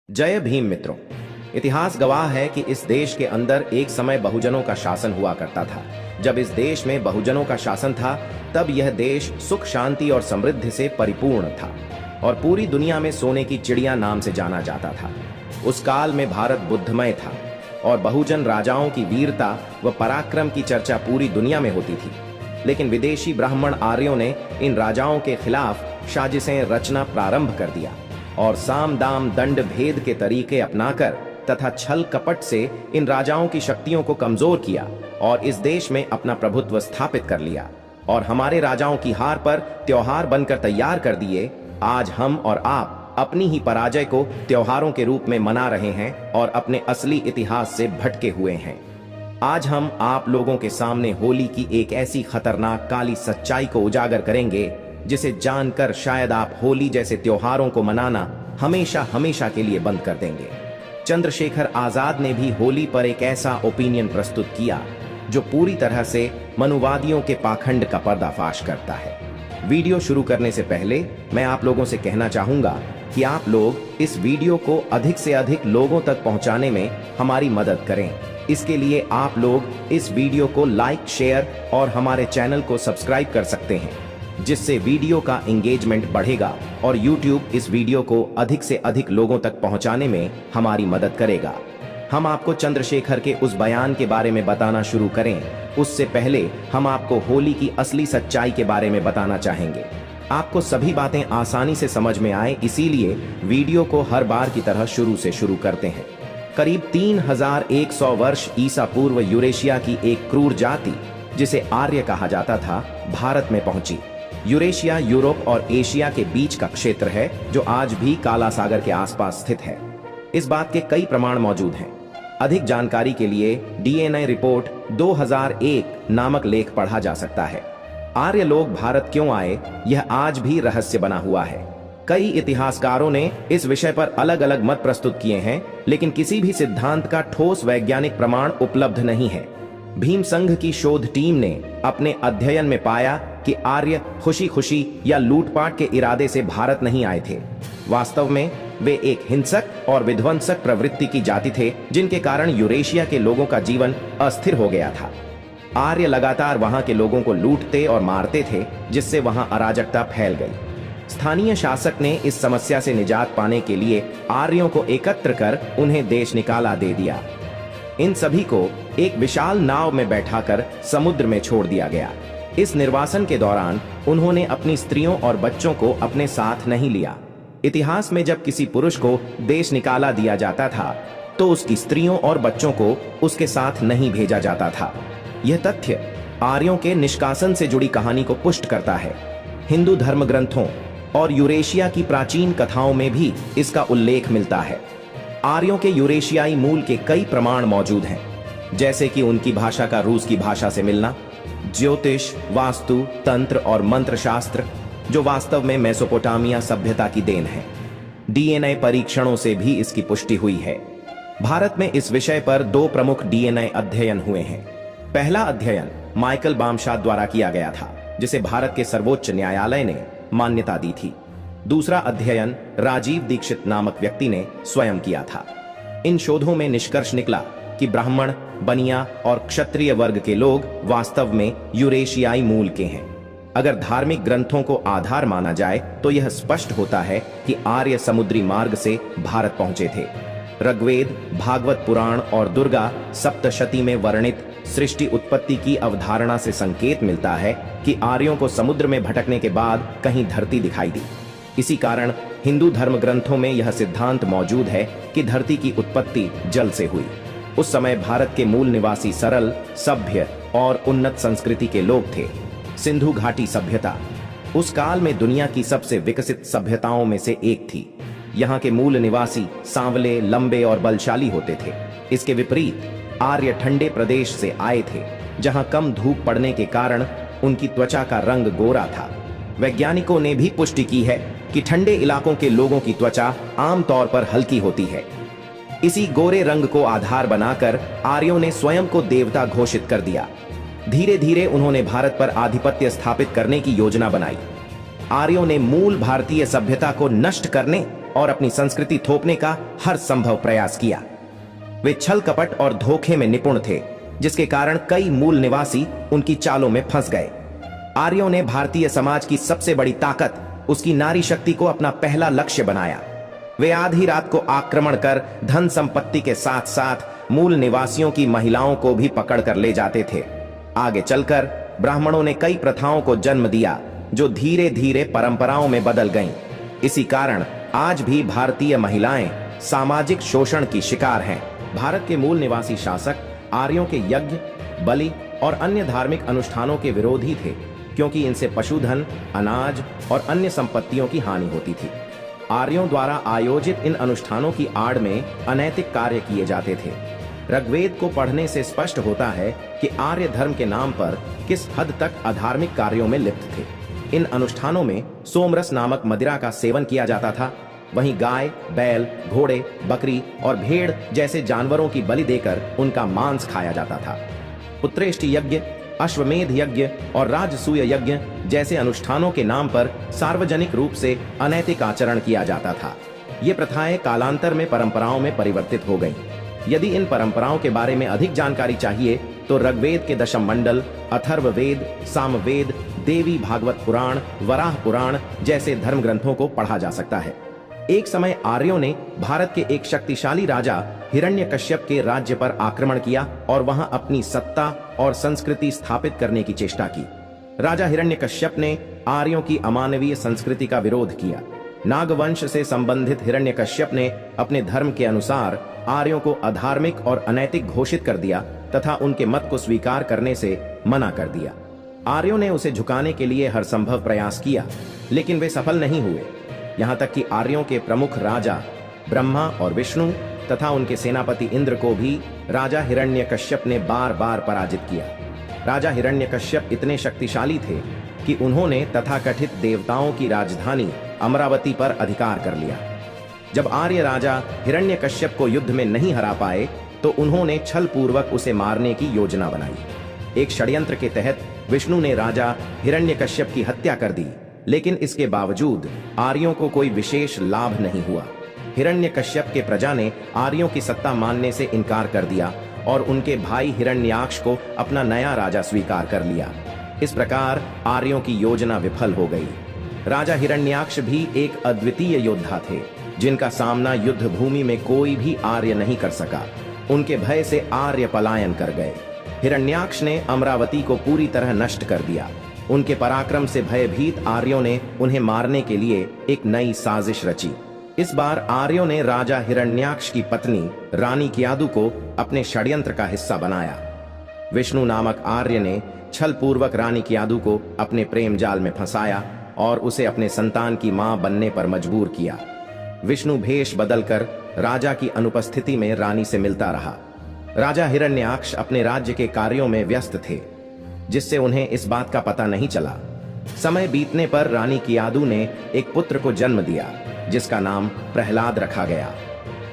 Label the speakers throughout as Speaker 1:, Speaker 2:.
Speaker 1: जय भीम मित्रों। इतिहास गवाह है कि इस देश के अंदर एक समय बहुजनों का शासन हुआ करता था। जब इस देश में बहुजनों का शासन था तब यह देश सुख शांति और समृद्धि से परिपूर्ण था और पूरी दुनिया में सोने की चिड़िया नाम से जाना जाता था। उस काल में भारत बुद्धमय था और बहुजन राजाओं की वीरता व पराक्रम की चर्चा पूरी दुनिया में होती थी। लेकिन विदेशी ब्राह्मण आर्यों ने इन राजाओं के खिलाफ साजिशें रचना प्रारंभ कर दिया और साम दाम दंड भेद के तरीके अपनाकर तथा छल कपट से इन राजाओं की शक्तियों को कमजोर किया और इस देश में अपना प्रभुत्व स्थापित कर लिया और हमारे राजाओं की हार पर त्योहार बनकर तैयार कर दिए। आज हम और आप अपनी ही पराजय को त्योहारों के रूप में मना रहे हैं और अपने असली इतिहास से भटके हुए हैं। आज हम आप लोगों के सामने होली की एक ऐसी खतरनाक काली सच्चाई को उजागर करेंगे जिसे जानकर शायद आप होली जैसे त्योहारों को मनाना हमेशा हमेशा के लिए बंद कर देंगे। चंद्रशेखर आजाद ने भी होली पर एक ऐसा ओपिनियन प्रस्तुत किया जो पूरी तरह से मनुवादियों के पाखंड का पर्दाफाश करता है। वीडियो शुरू करने से पहले मैं आप लोगों से कहना चाहूंगा कि आप लोग इस वीडियो को अधिक से अधिक लोगों तक पहुंचाने में हमारी मदद करें। इसके लिए आप लोग इस वीडियो को लाइक, शेयर और हमारे चैनल को सब्सक्राइब कर सकते हैं, जिससे वीडियो का एंगेजमेंट बढ़ेगा और YouTube इस वीडियो को अधिक से अधिक लोगों तक पहुंचाने में हमारी मदद करेगा। हम आपको चंद्रशेखर के उस बयान के बारे में बताना शुरू करें उससे पहले हम आपको होली की असली सच्चाई के बारे में बताना चाहेंगे। आपको सभी बातें आसानी से समझ में आए, इसीलिए वीडियो को हर बार की तरह शुरू से शुरू करते हैं। करीब 3100 वर्ष ईसा पूर्व यूरेशिया की एक क्रूर जाति जिसे आर्य कहा जाता था भारत में पहुंची। यूरेशिया यूरोप और एशिया के बीच का क्षेत्र है जो आज भी काला सागर के आसपास स्थित है। इस बात के कई प्रमाण मौजूद हैं। अधिक जानकारी के लिए DNA रिपोर्ट 2001 नामक लेख पढ़ा जा सकता है। आर्य लोग भारत क्यों आए यह आज भी रहस्य बना हुआ है। कई इतिहासकारों ने इस विषय पर अलग अलग मत प्रस्तुत किए हैं, लेकिन किसी भी सिद्धांत का ठोस वैज्ञानिक प्रमाण उपलब्ध नहीं है। भीम संघ की शोध टीम ने अपने अध्ययन में पाया कि आर्य खुशी खुशी या लूटपाट के इरादे से भारत नहीं आए थे। वास्तव में वे एक हिंसक और विध्वंसक प्रवृत्ति की जाति थे जिनके कारण यूरेशिया के लोगों का जीवन अस्थिर हो गया था। आर्य लगातार वहां के लोगों को लूटते और मारते थे, जिससे वहां अराजकता फैल गई। स्थानीय शासक ने इस समस्या से निजात पाने के लिए आर्यों को एकत्र कर उन्हें देश निकाला दे दिया। इन सभी को एक विशाल नाव में बैठाकर समुद्र में छोड़ दिया गया। इस निर्वासन के दौरान उन्होंने अपनी स्त्रियों और बच्चों को अपने साथ नहीं लिया। इतिहास में जब किसी पुरुष को देश निकाला दिया जाता था तो उसकी स्त्रियों और बच्चों को उसके साथ नहीं भेजा जाता था। यह तथ्य आर्यों के निष्कासन से जुड़ी कहानी को पुष्ट करता है। हिंदू धर्म ग्रंथों और यूरेशिया की प्राचीन कथाओं में भी इसका उल्लेख मिलता है। आर्यों के यूरेशियाई मूल के कई प्रमाण मौजूद हैं, जैसे कि उनकी भाषा का रूस की भाषा से मिलना, ज्योतिष, वास्तु, तंत्र और मंत्र शास्त्र जो वास्तव में मेसोपोटामिया सभ्यता की देन है। DNA परीक्षणों से भी इसकी पुष्टि हुई है। भारत में इस विषय पर 2 प्रमुख DNA अध्ययन हुए हैं। पहला अध्ययन माइकल बामशाद द्वारा किया गया था, जिसे भारत के सर्वोच्च न्यायालय ने मान्यता दी थी। दूसरा अध्ययन राजीव दीक्षित नामक व्यक्ति ने स्वयं किया था। इन शोधों में निष्कर्ष निकला कि ब्राह्मण, बनिया और क्षत्रिय वर्ग के लोग वास्तव में यूरेशियाई मूल के हैं। अगर धार्मिक ग्रंथों को आधार माना जाए तो यह स्पष्ट होता है कि आर्य समुद्री मार्ग से भारत पहुंचे थे। ऋग्वेद, भागवत पुराण और दुर्गा सप्तशती में वर्णित सृष्टि उत्पत्ति की अवधारणा से संकेत मिलता है कि आर्यों को समुद्र में भटकने के बाद कहीं धरती दिखाई दी। इसी कारण हिंदू धर्म ग्रंथों में यह सिद्धांत मौजूद है कि धरती की उत्पत्ति जल से हुई। उस समय भारत के मूल निवासी सरल, सभ्य और उन्नत संस्कृति के लोग थे। सिंधु घाटी सभ्यता उस काल में दुनिया की सबसे विकसित सभ्यताओं में से एक थी। यहाँ के मूल निवासी सांवले, लंबे और बलशाली होते थे। इसके विपरीत आर्य ठंडे प्रदेश से आए थे, जहाँ कम धूप पड़ने के कारण उनकी त्वचा का रंग गोरा था। वैज्ञानिकों ने भी पुष्टि की है कि ठंडे इलाकों के लोगों की त्वचा आमतौर पर हल्की होती है। इसी गोरे रंग को आधार बनाकर आर्यों ने स्वयं को देवता घोषित कर दिया। धीरे धीरे उन्होंने भारत पर आधिपत्य स्थापित करने की योजना बनाई। आर्यों ने मूल भारतीय सभ्यता को नष्ट करने और अपनी संस्कृति थोपने का हर संभव प्रयास किया। वे छल कपट और धोखे में निपुण थे, जिसके कारण कई मूल निवासी उनकी चालों में फंस गए। आर्यों ने भारतीय समाज की सबसे बड़ी ताकत, उसकी नारी शक्ति को अपना पहला लक्ष्य बनाया। वे आधी रात को आक्रमण कर धन संपत्ति के साथ साथ मूल निवासियों की महिलाओं को भी पकड़ कर ले जाते थे। आगे चलकर ब्राह्मणों ने कई प्रथाओं को जन्म दिया, जो धीरे धीरे परंपराओं में बदल गईं। इसी कारण आज भी भारतीय महिलाएं सामाजिक शोषण की शिकार हैं। भारत के मूल निवासी शासक आर्यों के यज्ञ, बलि और अन्य धार्मिक अनुष्ठानों के विरोधी थे, क्योंकि इनसे पशुधन, अनाज और अन्य संपत्तियों की हानि होती थी। आर्यों द्वारा आयोजित इन अनुष्ठानों की आड़ में अनैतिक कार्य किए जाते थे। ऋग्वेद को पढ़ने से स्पष्ट होता है कि आर्य धर्म के नाम पर किस हद तक अधार्मिक कार्यों में लिप्त थे। इन अनुष्ठानों में सोमरस नामक मदिरा का सेवन किया जाता था। वहीं गाय, बैल, घोड़े, बकरी और भेड़ जैसे जानवरों की बलि देकर उनका मांस खाया जाता था। पुत्रेष्टि यज्ञ, अश्वमेध यज्ञ और राजसूय यज्ञ जैसे अनुष्ठानों के नाम पर सार्वजनिक रूप से अनैतिक आचरण किया जाता था। ये प्रथाएं कालांतर में परंपराओं में परिवर्तित हो गईं। यदि इन परंपराओं के बारे में अधिक जानकारी चाहिए तो ऋग्वेद के दशम मंडल, अथर्ववेद, सामवेद, देवी भागवत पुराण, वराह पुराण जैसे धर्म ग्रंथों को पढ़ा जा सकता है। एक समय आर्यों ने भारत के एक शक्तिशाली राजा हिरण्यकश्यप के राज्य पर आक्रमण किया और वहां अपनी सत्ता और संस्कृति स्थापित करने की चेष्टा की। राजा हिरण्यकश्यप ने आर्यों की अमानवीय संस्कृति का विरोध किया। नागवंश से संबंधित हिरण्यकश्यप ने अपने धर्म के अनुसार आर्यों को अधार्मिक और अनैतिक घोषित कर दिया तथा उनके मत को स्वीकार करने से मना कर दिया। आर्यों ने उसे झुकाने के लिए हर संभव प्रयास किया, लेकिन वे सफल नहीं हुए। यहाँ तक कि आर्यों के प्रमुख राजा ब्रह्मा और विष्णु तथा उनके सेनापति इंद्र को भी राजा हिरण्यकश्यप ने बार बार पराजित किया। राजा हिरण्यकश्यप इतने शक्तिशाली थे कि उन्होंने तथाकथित देवताओं की राजधानी अमरावती पर अधिकार कर लिया। जब आर्य राजा हिरण्यकश्यप को युद्ध में नहीं हरा पाए तो उन्होंने छल पूर्वक उसे मारने की योजना बनाई। एक षड्यंत्र के तहत विष्णु ने राजा हिरण्यकश्यप की हत्या कर दी, लेकिन इसके बावजूद आर्यों को कोई विशेष लाभ नहीं हुआ। हिरण्यकश्यप के प्रजा ने आर्यों की सत्ता मानने से इनकार कर दिया और उनके भाई हिरण्याक्ष को अपना नया राजा स्वीकार कर लिया। इस प्रकार आर्यों की योजना विफल हो गई। राजा हिरण्याक्ष भी एक अद्वितीय योद्धा थे, जिनका सामना युद्ध भूमि में कोई भी आर्य नहीं कर सका। उनके भय से आर्य पलायन कर गए। हिरण्याक्ष ने अमरावती को पूरी तरह नष्ट कर दिया। उनके पराक्रम से भयभीत आर्यों ने उन्हें मारने के लिए एक नई साजिश रची। इस बार आर्यों ने राजा हिरण्याक्ष की पत्नी रानी कियादु को अपने षड्यंत्र का हिस्सा बनाया। विष्णु नामक आर्य ने छल पूर्वक रानी कियादु को अपने प्रेम जाल में फंसाया और उसे अपने संतान की मां बनने पर मजबूर किया। विष्णु भेष बदलकर राजा की अनुपस्थिति में रानी से मिलता रहा। राजा हिरण्याक्ष अपने राज्य के कार्यों में व्यस्त थे, जिससे उन्हें इस बात का पता नहीं चला। समय बीतने पर रानी कियादु ने एक पुत्र को जन्म दिया, जिसका नाम प्रहलाद रखा गया।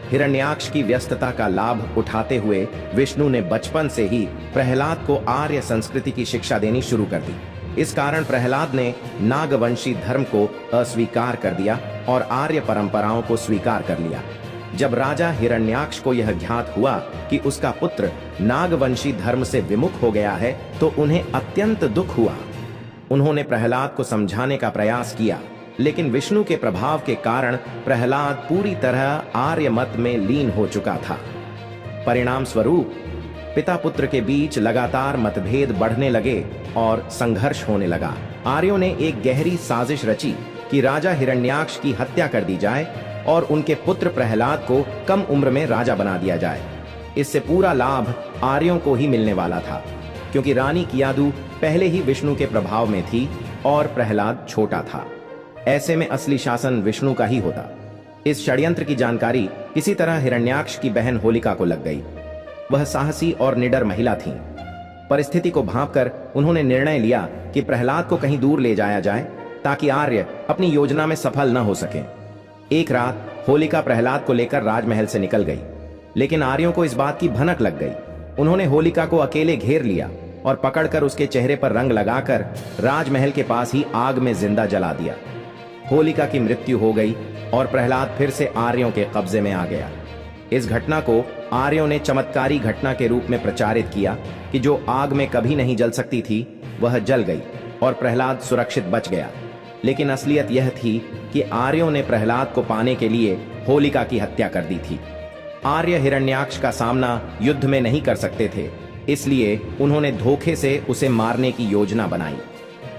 Speaker 1: हिरण्याक्ष की व्यस्तता का लाभ उठाते हुए विष्णु ने बचपन से ही प्रहलाद को आर्य संस्कृति की शिक्षा देनी शुरू कर दी। इस कारण प्रहलाद ने नागवंशी धर्म को अस्वीकार कर दिया और आर्य परंपराओं को स्वीकार कर लिया। जब राजा हिरण्याक्ष को यह ज्ञात हुआ कि उसका पुत्र नागवंशी धर्म से विमुख हो गया है, तो उन्हें अत्यंत दुख हुआ। उन्होंने प्रहलाद को समझाने का प्रयास किया, लेकिन विष्णु के प्रभाव के कारण प्रहलाद पूरी तरह आर्य मत में लीन हो चुका था। परिणाम स्वरूप पिता पुत्र के बीच लगातार मतभेद बढ़ने लगे और संघर्ष होने लगा। आर्यों ने एक गहरी साजिश रची कि राजा हिरण्याक्ष की हत्या कर दी जाए और उनके पुत्र प्रहलाद को कम उम्र में राजा बना दिया जाए। इससे पूरा लाभ आर्यों को ही मिलने वाला था, क्योंकि रानी कियादु पहले ही विष्णु के प्रभाव में थी और प्रहलाद छोटा था। ऐसे में असली शासन विष्णु का ही होता। इस षड्यंत्र की जानकारी किसी तरह हिरण्याक्ष की बहन होलिका को लग गई। वह साहसी और निडर महिला थी। परिस्थिति को भांपकर उन्होंने निर्णय लिया कि प्रहलाद को कहीं दूर ले जाया जाए, ताकि आर्य अपनी योजना में सफल न हो सके। एक रात होलिका प्रहलाद को लेकर राजमहल से निकल गई, लेकिन आर्यों को इस बात की भनक लग गई। उन्होंने होलिका को अकेले घेर लिया और पकड़कर उसके चेहरे पर रंग लगाकर राजमहल के पास ही आग में जिंदा जला दिया। होलिका की मृत्यु हो गई और प्रहलाद फिर से आर्यों के कब्जे में आ गया। इस घटना को आर्यों ने चमत्कारी घटना के रूप में प्रचारित किया कि जो आग में कभी नहीं जल सकती थी वह जल गई और प्रहलाद सुरक्षित बच गया। लेकिन असलियत यह थी कि आर्यों ने प्रहलाद को पाने के लिए होलिका की हत्या कर दी थी। आर्य हिरण्याक्ष का सामना युद्ध में नहीं कर सकते थे, इसलिए उन्होंने धोखे से उसे मारने की योजना बनाई।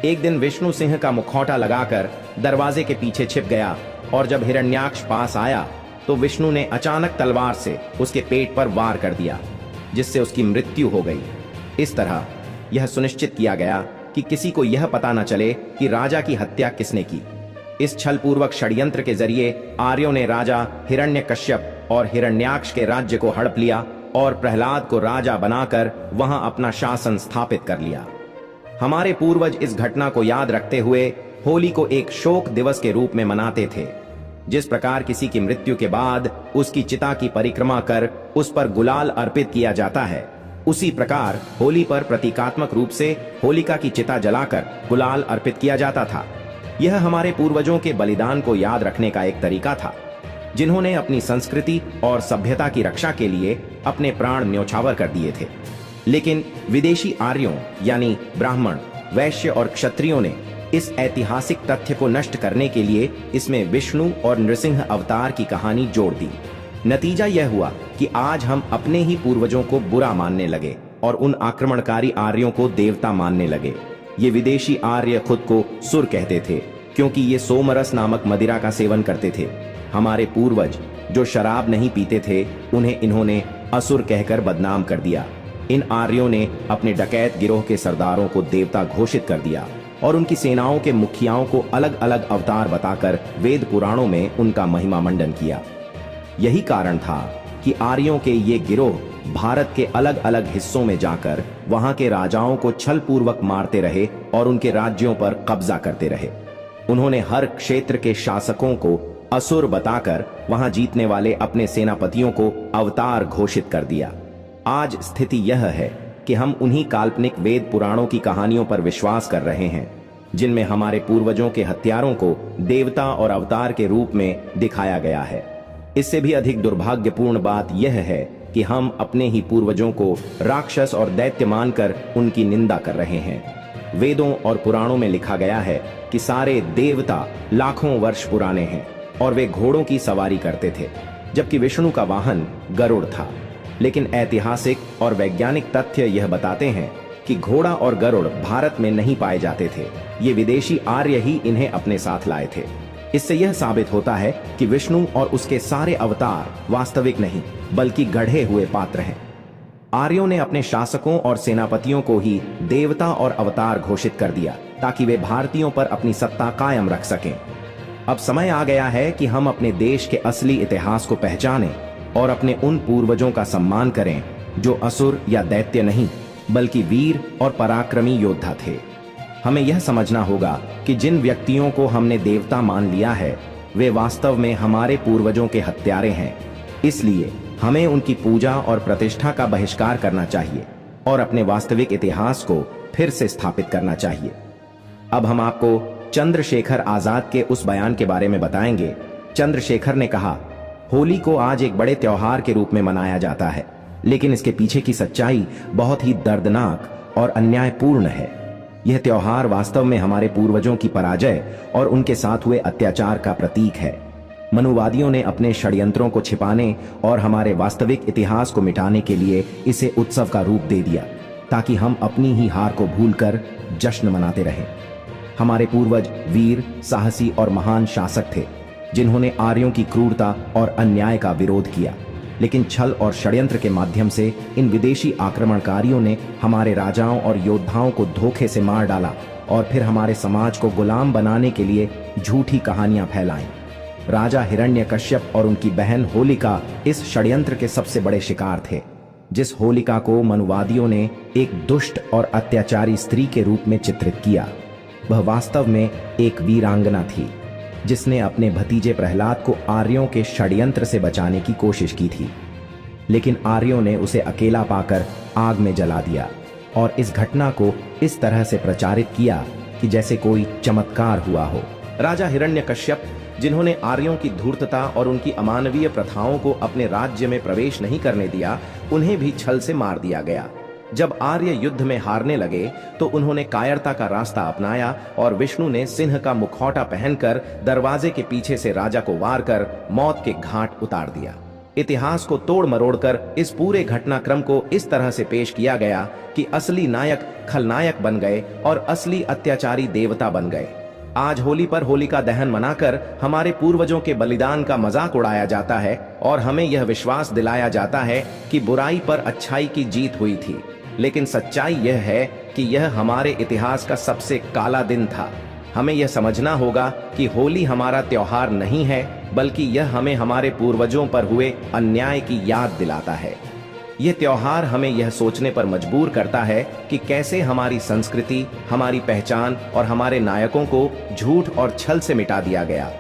Speaker 1: एक दिन विष्णु सिंह का मुखौटा लगाकर दरवाजे के पीछे छिप गया और जब हिरण्याक्ष पास आया तो विष्णु ने अचानक तलवार से उसके पेट पर वार कर दिया, जिससे उसकी मृत्यु हो गई। इस तरह यह सुनिश्चित किया गया कि किसी को यह पता न चले कि राजा की हत्या किसने की। इस छलपूर्वक षड्यंत्र के जरिए आर्यों ने राजा हिरण्यकश्यप और हिरण्याक्ष के राज्य को हड़प लिया और प्रहलाद को राजा बनाकर वहां अपना शासन स्थापित कर लिया। हमारे पूर्वज इस घटना को याद रखते हुए होली को एक शोक दिवस के रूप में मनाते थे। जिस प्रकार किसी की मृत्यु के बाद उसकी चिता की परिक्रमा कर उस पर गुलाल अर्पित किया जाता है, उसी प्रकार होली पर प्रतीकात्मक रूप से होलिका की चिता जलाकर गुलाल अर्पित किया जाता था। यह हमारे पूर्वजों के बलिदान को याद रखने का एक तरीका था, जिन्होंने अपनी संस्कृति और सभ्यता की रक्षा के लिए अपने प्राण न्योछावर कर दिए थे। लेकिन विदेशी आर्यों यानी ब्राह्मण, वैश्य और क्षत्रियों ने इस ऐतिहासिक तथ्य को नष्ट करने के लिए इसमें विष्णु और नृसिंह अवतार की कहानी जोड़ दी। नतीजा यह हुआ कि आज हम अपने ही पूर्वजों को बुरा मानने लगे और उन आक्रमणकारी आर्यों को देवता मानने लगे। ये विदेशी आर्य खुद को सुर कहते थे क्योंकि ये सोमरस नामक मदिरा का सेवन करते थे। हमारे पूर्वज जो शराब नहीं पीते थे उन्हें इन्होंने असुर कहकर बदनाम कर दिया। इन आर्यों ने अपने डकैत गिरोह के सरदारों को देवता घोषित कर दिया और उनकी सेनाओं के मुखियाओं को अलग अलग अवतार बताकर वेद पुराणों में उनका महिमा मंडन किया। यही कारण था कि आर्यों के ये गिरोह भारत के अलग अलग हिस्सों में जाकर वहां के राजाओं को छलपूर्वक मारते रहे और उनके राज्यों पर कब्जा करते रहे। उन्होंने हर क्षेत्र के शासकों को असुर बताकर वहां जीतने वाले अपने सेनापतियों को अवतार घोषित कर दिया। आज स्थिति यह है कि हम उन्हीं काल्पनिक वेद पुराणों की कहानियों पर विश्वास कर रहे हैं, जिनमें हमारे पूर्वजों के हत्यारों को देवता और अवतार के रूप में दिखाया गया है। इससे भी अधिक दुर्भाग्यपूर्ण बात यह है कि हम अपने ही पूर्वजों को राक्षस और दैत्य मानकर उनकी निंदा कर रहे हैं। वेदों और पुराणों में लिखा गया है कि सारे देवता लाखों वर्ष पुराने हैं और वे घोड़ों की सवारी करते थे, जबकि विष्णु का वाहन गरुड़ था। लेकिन ऐतिहासिक और वैज्ञानिक तथ्य यह बताते हैं कि घोड़ा और गरुड़ भारत में नहीं पाए जाते थे। ये विदेशी आर्य ही इन्हें अपने साथ लाए थे। इससे यह साबित होता है कि विष्णु और उसके सारे अवतार वास्तविक नहीं बल्कि गढ़े हुए पात्र हैं। आर्यों ने अपने शासकों और सेनापतियों को ही देवता और अवतार घोषित कर दिया ताकि वे भारतीयों पर अपनी सत्ता कायम रख सकें। अब समय आ गया है कि हम अपने देश के असली इतिहास को पहचानें और अपने उन पूर्वजों का सम्मान करें जो असुर या दैत्य नहीं बल्कि वीर और पराक्रमी योद्धा थे। हमें यह समझना होगा कि जिन व्यक्तियों को हमने देवता मान लिया है वे वास्तव में हमारे पूर्वजों के हत्यारे हैं। इसलिए हमें उनकी पूजा और प्रतिष्ठा का बहिष्कार करना चाहिए और अपने वास्तविक इतिहास को फिर से स्थापित करना चाहिए। अब हम आपको चंद्रशेखर आजाद के उस बयान के बारे में बताएंगे। चंद्रशेखर ने कहा, होली को आज एक बड़े त्योहार के रूप में मनाया जाता है, लेकिन इसके पीछे की सच्चाई बहुत ही दर्दनाक और अन्यायपूर्ण है। यह त्योहार वास्तव में हमारे पूर्वजों की पराजय और उनके साथ हुए अत्याचार का प्रतीक है। मनुवादियों ने अपने षड्यंत्रों को छिपाने और हमारे वास्तविक इतिहास को मिटाने के लिए इसे उत्सव का रूप दे दिया ताकि हम अपनी ही हार को भूलकर जश्न मनाते रहें। हमारे पूर्वज वीर, साहसी और महान शासक थे जिन्होंने आर्यों की क्रूरता और अन्याय का विरोध किया, लेकिन छल और षड्यंत्र के माध्यम से इन विदेशी आक्रमणकारियों ने हमारे राजाओं और योद्धाओं को धोखे से मार डाला और फिर हमारे समाज को गुलाम बनाने के लिए झूठी कहानियां फैलाईं। राजा हिरण्यकश्यप और उनकी बहन होलिका इस षड्यंत्र के सबसे बड़े शिकार थे। जिस होलिका को मनुवादियों ने एक दुष्ट और अत्याचारी स्त्री के रूप में चित्रित किया, वह वास्तव में एक वीरांगना थी जिसने अपने भतीजे प्रहलाद को आर्यों के षड्यंत्र से बचाने की कोशिश की थी, लेकिन आर्यों ने उसे अकेला पाकर आग में जला दिया और इस घटना को इस तरह से प्रचारित किया कि जैसे कोई चमत्कार हुआ हो। राजा हिरण्यकश्यप, जिन्होंने आर्यों की धूर्तता और उनकी अमानवीय प्रथाओं को अपने राज्य में प्रवेश नहीं करने दिया, उन्हें भी छल से मार दिया गया। जब आर्य युद्ध में हारने लगे तो उन्होंने कायरता का रास्ता अपनाया और विष्णु ने सिंह का मुखौटा पहनकर दरवाजे के पीछे से राजा को वार कर मौत के घाट उतार दिया। इतिहास को तोड़ मरोड़कर इस पूरे घटनाक्रम को इस तरह से पेश किया गया कि असली नायक खलनायक बन गए और असली अत्याचारी देवता बन गए। आज होली पर होलिका दहन मनाकर हमारे पूर्वजों के बलिदान का मजाक उड़ाया जाता है और हमें यह विश्वास दिलाया जाता है कि बुराई पर अच्छाई की जीत हुई थी। लेकिन सच्चाई यह है कि यह हमारे इतिहास का सबसे काला दिन था। हमें यह समझना होगा कि होली हमारा त्योहार नहीं है, बल्कि यह हमें हमारे पूर्वजों पर हुए अन्याय की याद दिलाता है। यह त्योहार हमें यह सोचने पर मजबूर करता है कि कैसे हमारी संस्कृति, हमारी पहचान और हमारे नायकों को झूठ और छल से मिटा दिया गया।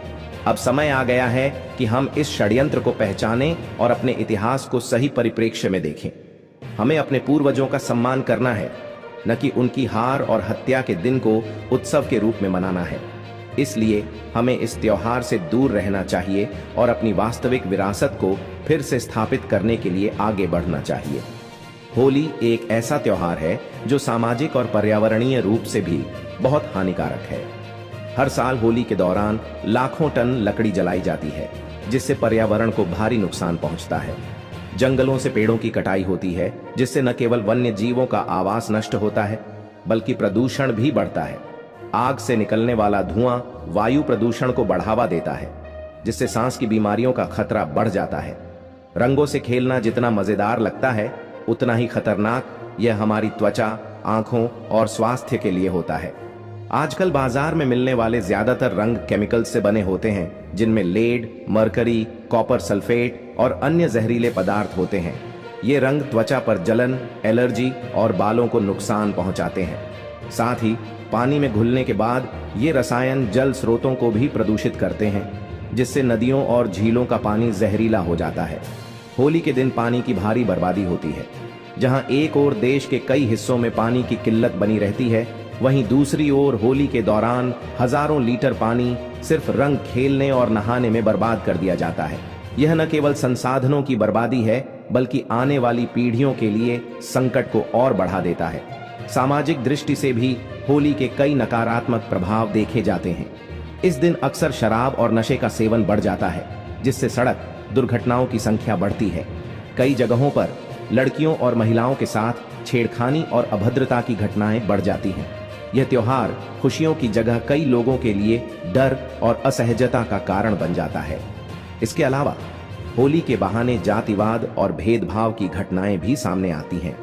Speaker 1: अब समय आ गया है कि हम इस षड्यंत्र को पहचानें और अपने इतिहास को सही परिप्रेक्ष्य में देखें। हमें अपने पूर्वजों का सम्मान करना है, न कि उनकी हार और हत्या के दिन को उत्सव के रूप में मनाना है। इसलिए हमें इस त्योहार से दूर रहना चाहिए और अपनी वास्तविक विरासत को फिर से स्थापित करने के लिए आगे बढ़ना चाहिए। होली एक ऐसा त्योहार है जो सामाजिक और पर्यावरणीय रूप से भी बहुत हानिकारक है। हर साल होली के दौरान लाखों टन लकड़ी जलाई जाती है, जिससे पर्यावरण को भारी नुकसान पहुंचता है। जंगलों से पेड़ों की कटाई होती है, जिससे न केवल वन्य जीवों का आवास नष्ट होता है, बल्कि प्रदूषण भी बढ़ता है। आग से निकलने वाला धुआं वायु प्रदूषण को बढ़ावा देता है, जिससे सांस की बीमारियों का खतरा बढ़ जाता है। रंगों से खेलना जितना मजेदार लगता है, उतना ही खतरनाक यह हमारी त्वचा, आंखों और स्वास्थ्य के लिए होता है। आजकल बाजार में मिलने वाले ज्यादातर रंग केमिकल्स से बने होते हैं, जिनमें लेड, मरकरी, कॉपर सल्फेट और अन्य जहरीले पदार्थ होते हैं। ये रंग त्वचा पर जलन, एलर्जी और बालों को नुकसान पहुंचाते हैं। साथ ही पानी में घुलने के बाद ये रसायन जल स्रोतों को भी प्रदूषित करते हैं, जिससे नदियों और झीलों का पानी जहरीला हो जाता है। होली के दिन पानी की भारी बर्बादी होती है। जहां एक ओर देश के कई हिस्सों में पानी की किल्लत बनी रहती है, वहीं दूसरी ओर होली के दौरान हजारों लीटर पानी सिर्फ रंग खेलने और नहाने में बर्बाद कर दिया जाता है। यह न केवल संसाधनों की बर्बादी है, बल्कि आने वाली पीढ़ियों के लिए संकट को और बढ़ा देता है। सामाजिक दृष्टि से भी होली के कई नकारात्मक प्रभाव देखे जाते हैं। इस दिन अक्सर शराब और नशे का सेवन बढ़ जाता है, जिससे सड़क दुर्घटनाओं की संख्या बढ़ती है। कई जगहों पर लड़कियों और महिलाओं के साथ छेड़खानी और अभद्रता की घटनाएं बढ़ जाती हैं। यह त्योहार खुशियों की जगह कई लोगों के लिए डर और असहजता का कारण बन जाता है। इसके अलावा होली के बहाने जातिवाद और भेदभाव की घटनाएं भी सामने आती हैं।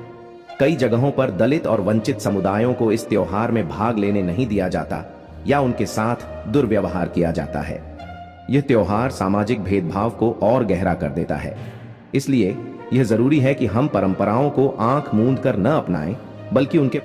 Speaker 1: कई जगहों पर दलित और वंचित समुदायों को इस त्योहार में भाग लेने नहीं दिया जाता या उनके साथ दुर्व्यवहार किया जाता है। यह त्योहार सामाजिक भेदभाव को और गहरा कर देता है। इसलिए यह जरूरी है कि हम परंपराओं को आंख मूंद कर न अपनाएं, बल्कि उनके